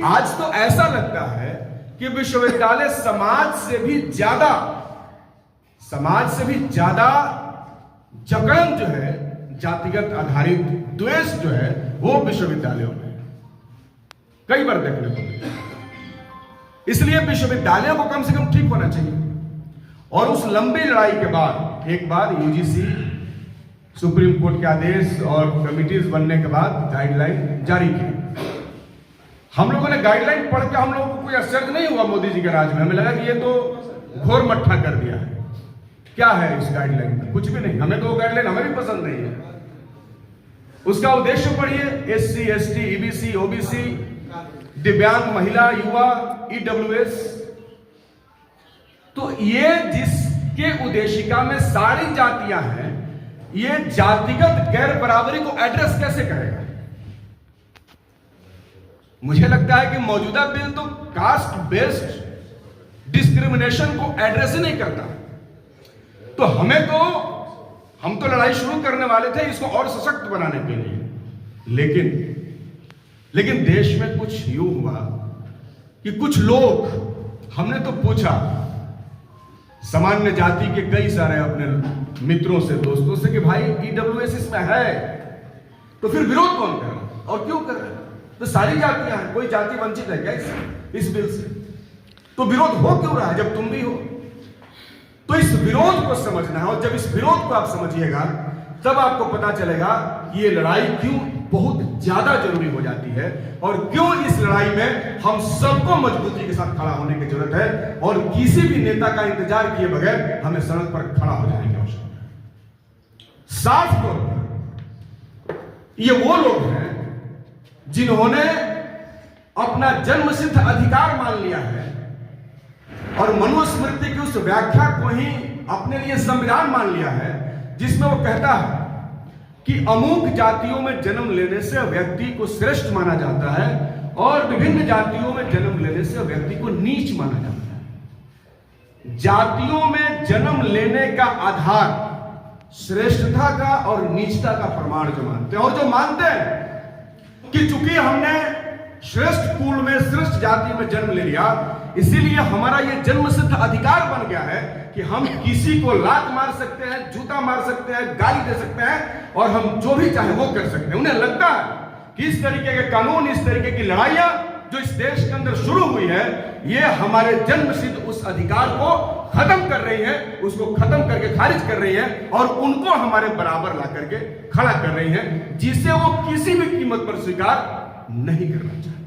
आज तो ऐसा लगता है कि विश्वविद्यालय समाज से भी ज्यादा जकड़न जो है, जातिगत आधारित द्वेष जो है, वो विश्वविद्यालयों में कई बार देखने को मिला। इसलिए विश्वविद्यालयों को कम से कम ठीक होना चाहिए। और उस लंबी लड़ाई के बाद एक बार यूजीसी सुप्रीम कोर्ट के आदेश और कमिटीज बनने के बाद गाइडलाइन जारी की। हम लोगों ने गाइडलाइन पढ़ के हम लोगों को कोई आश्चर्य नहीं हुआ मोदी जी के राज में। हमें लगा कि ये तो घोर मट्ठा कर दिया है। क्या है इस गाइडलाइन में? कुछ भी नहीं। हमें तो वो गाइडलाइन हमें भी पसंद नहीं है। उसका उद्देश्य पढ़िए, SC, ST, EBC, OBC, दिव्यांग, महिला, युवा, EWS। तो ये जिसके उद्देशिका में सारी जातियां हैं, ये जातिगत गैर बराबरी को एड्रेस कैसे करेगा? मुझे लगता है कि मौजूदा बिल तो कास्ट बेस्ड डिस्क्रिमिनेशन को एड्रेस ही नहीं करता। तो हम तो लड़ाई शुरू करने वाले थे इसको और सशक्त बनाने के लिए, लेकिन देश में कुछ यूं हुआ कि कुछ लोग, हमने तो पूछा सामान्य जाति के कई सारे अपने मित्रों से, दोस्तों से कि भाई EWS इसमें है, तो फिर विरोध कौन कर रहा है और क्यों कर रहा है? तो सारी जातियां हैं, कोई जाति वंचित है क्या इस बिल से? तो विरोध हो क्यों रहा है जब तुम भी हो? तो इस विरोध को समझना है, और जब इस विरोध को आप समझिएगा तब आपको पता चलेगा कि ये लड़ाई क्यों बहुत ज्यादा जरूरी हो जाती है और क्यों इस लड़ाई में हम सबको मजबूती के साथ खड़ा होने की जरूरत है और किसी भी नेता का इंतजार किए बगैर हमें सड़क पर खड़ा हो जाने की आवश्यकता है। साफ तौर पर ये वो लोग हैं जिन्होंने अपना जन्मसिद्ध अधिकार मान लिया है और मनुस्मृति की उस व्याख्या को ही अपने लिए संविधान मान लिया है, जिसमें वो कहता है कि अमुक जातियों में जन्म लेने से व्यक्ति को श्रेष्ठ माना जाता है और विभिन्न जातियों में जन्म लेने से व्यक्ति को नीच माना जाता है। जातियों में जन्म लेने का आधार श्रेष्ठता का और नीचता का प्रमाण जो मानते हैं, और जो मानते हैं कि चूंकि हमने श्रेष्ठ कुल में, श्रेष्ठ जाति में जन्म ले लिया, इसीलिए हमारा यह जन्मसिद्ध अधिकार बन गया है कि हम किसी को लात मार सकते हैं, जूता मार सकते हैं, गाली दे सकते हैं और हम जो भी चाहे वो कर सकते हैं। उन्हें लगता है कि इस तरीके के कानून, इस तरीके की लड़ाइयां जो इस देश के अंदर शुरू हुई है, ये हमारे जन्मसिद्ध उस अधिकार को खत्म कर रही है, उसको खत्म करके खारिज कर रही है और उनको हमारे बराबर ला करके खड़ा कर रही है, जिसे वो किसी भी कीमत पर स्वीकार नहीं करना चाहते।